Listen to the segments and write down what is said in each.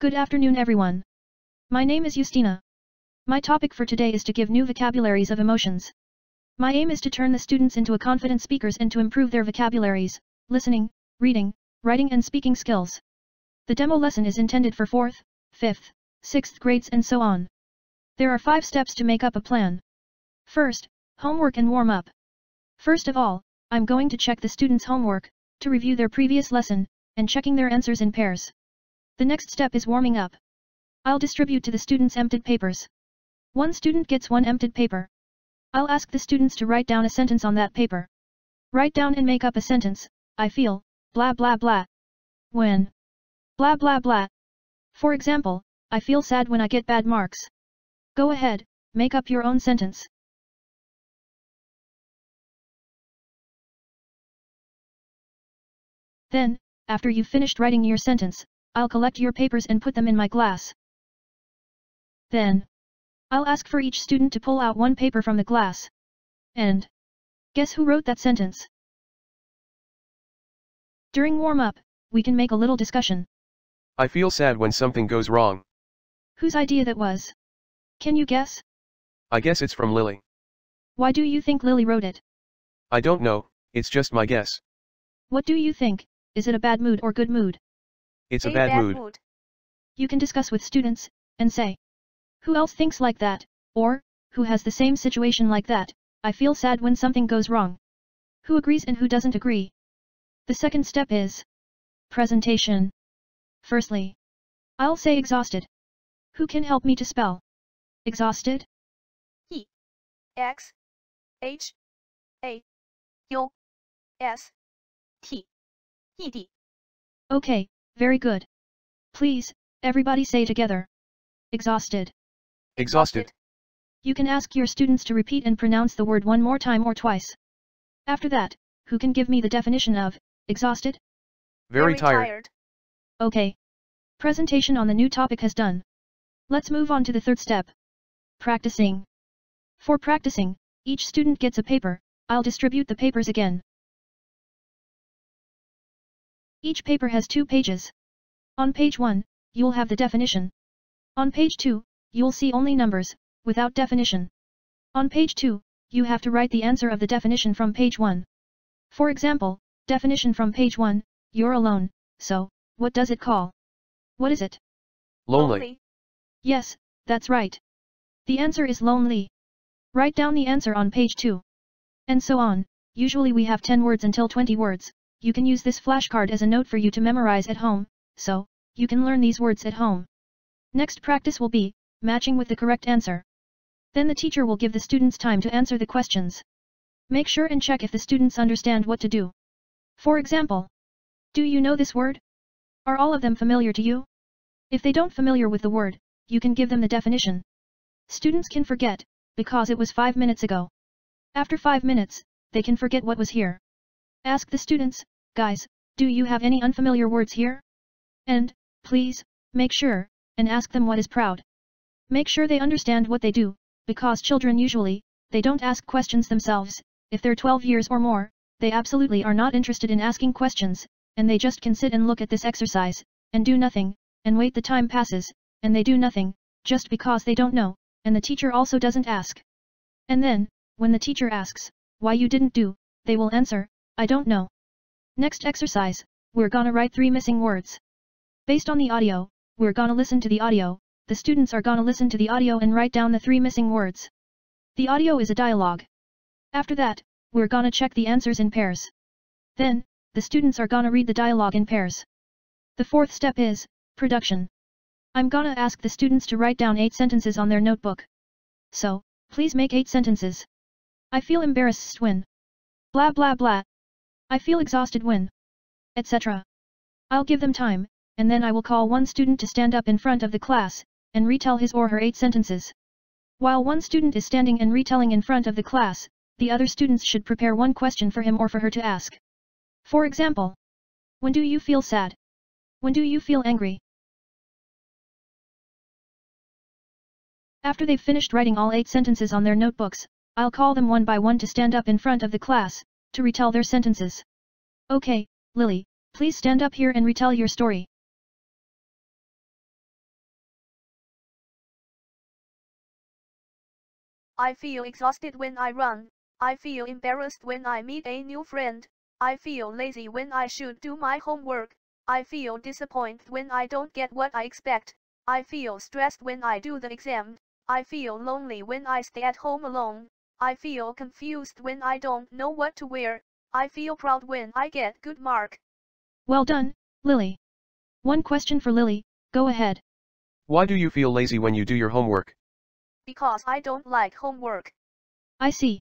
Good afternoon everyone. My name is Justina. My topic for today is to give new vocabularies of emotions. My aim is to turn the students into a confident speakers and to improve their vocabularies, listening, reading, writing and speaking skills. The demo lesson is intended for 4th, 5th, 6th grades and so on. There are 5 steps to make up a plan. First, homework and warm up. First of all, I'm going to check the students' homework, to review their previous lesson, and checking their answers in pairs. The next step is warming up. I'll distribute to the students emptied papers. One student gets one emptied paper. I'll ask the students to write down a sentence on that paper. Write down and make up a sentence. I feel, blah blah blah. When. Blah blah blah. For example, I feel sad when I get bad marks. Go ahead, make up your own sentence. Then, after you've finished writing your sentence, I'll collect your papers and put them in my glass. Then, I'll ask for each student to pull out one paper from the glass. And guess who wrote that sentence? During warm-up, we can make a little discussion. I feel sad when something goes wrong. Whose idea that was? Can you guess? I guess it's from Lily. Why do you think Lily wrote it? I don't know, it's just my guess. What do you think? Is it a bad mood or good mood? It's a bad mood. You can discuss with students, and say, who else thinks like that, or, who has the same situation like that? I feel sad when something goes wrong. Who agrees and who doesn't agree? The second step is presentation. Firstly, I'll say exhausted. Who can help me to spell exhausted? E-X-H-A-U-S-T-E-D. Okay, very good. Please, everybody say together. Exhausted. Exhausted. You can ask your students to repeat and pronounce the word one more time or twice. After that, who can give me the definition of exhausted? Very tired. Okay. Presentation on the new topic has done. Let's move on to the third step. Practicing. For practicing, each student gets a paper. I'll distribute the papers again. Each paper has 2 pages. On page 1, you'll have the definition. On page 2, you'll see only numbers, without definition. On page 2, you have to write the answer of the definition from page 1. For example, definition from page 1, you're alone, so, what does it call? What is it? Lonely. Yes, that's right. The answer is lonely. Write down the answer on page 2. And so on. Usually we have 10 words until 20 words. You can use this flashcard as a note for you to memorize at home, so, you can learn these words at home. Next practice will be matching with the correct answer. Then the teacher will give the students time to answer the questions. Make sure and check if the students understand what to do. For example, do you know this word? Are all of them familiar to you? If they don't familiar with the word, you can give them the definition. Students can forget, because it was 5 minutes ago. After 5 minutes, they can forget what was here. Ask the students, guys, do you have any unfamiliar words here? And, please, make sure, and ask them what is proud. Make sure they understand what they do, because children usually, they don't ask questions themselves. If they're 12 years or more, they absolutely are not interested in asking questions, and they just can sit and look at this exercise, and do nothing, and wait the time passes, and they do nothing, just because they don't know, and the teacher also doesn't ask. And then, when the teacher asks, why you didn't do, they will answer, I don't know. Next exercise, we're gonna write 3 missing words. Based on the audio, we're gonna listen to the audio, the students are gonna listen to the audio and write down the 3 missing words. The audio is a dialogue. After that, we're gonna check the answers in pairs. Then, the students are gonna read the dialogue in pairs. The 4th step is production. I'm gonna ask the students to write down 8 sentences on their notebook. So, please make 8 sentences. I feel embarrassed when. Blah blah blah. I feel exhausted when. Etc. I'll give them time, and then I will call one student to stand up in front of the class, and retell his or her 8 sentences. While one student is standing and retelling in front of the class, the other students should prepare one question for him or for her to ask. For example, when do you feel sad? When do you feel angry? After they've finished writing all 8 sentences on their notebooks, I'll call them one by one to stand up in front of the class, to retell their sentences. Okay, Lily, please stand up here and retell your story. I feel exhausted when I run. I feel embarrassed when I meet a new friend. I feel lazy when I should do my homework. I feel disappointed when I don't get what I expect. I feel stressed when I do the exam. I feel lonely when I stay at home alone. I feel confused when I don't know what to wear. I feel proud when I get good mark. Well done, Lily. One question for Lily, go ahead. Why do you feel lazy when you do your homework? Because I don't like homework. I see.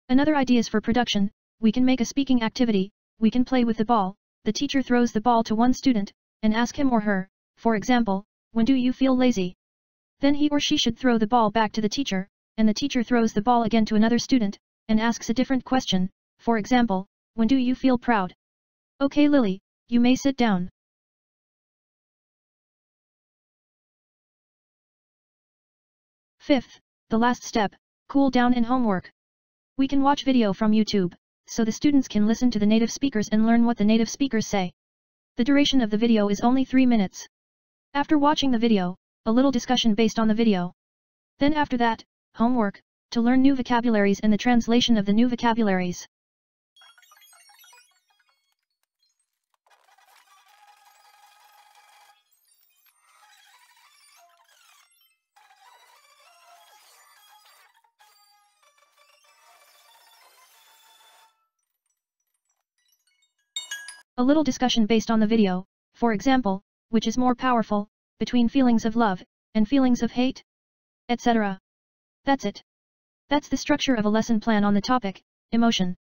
Another ideas for production, we can make a speaking activity, we can play with the ball, the teacher throws the ball to one student, and ask him or her, for example, when do you feel lazy? Then he or she should throw the ball back to the teacher, and the teacher throws the ball again to another student, and asks a different question, for example, when do you feel proud? Okay Lily, you may sit down. Fifth, the last step, cool down in homework. We can watch video from YouTube, so the students can listen to the native speakers and learn what the native speakers say. The duration of the video is only 3 minutes. After watching the video, a little discussion based on the video. Then after that, homework, to learn new vocabularies and the translation of the new vocabularies. A little discussion based on the video, for example, which is more powerful, between feelings of love, and feelings of hate, etc. That's it. That's the structure of a lesson plan on the topic, emotion.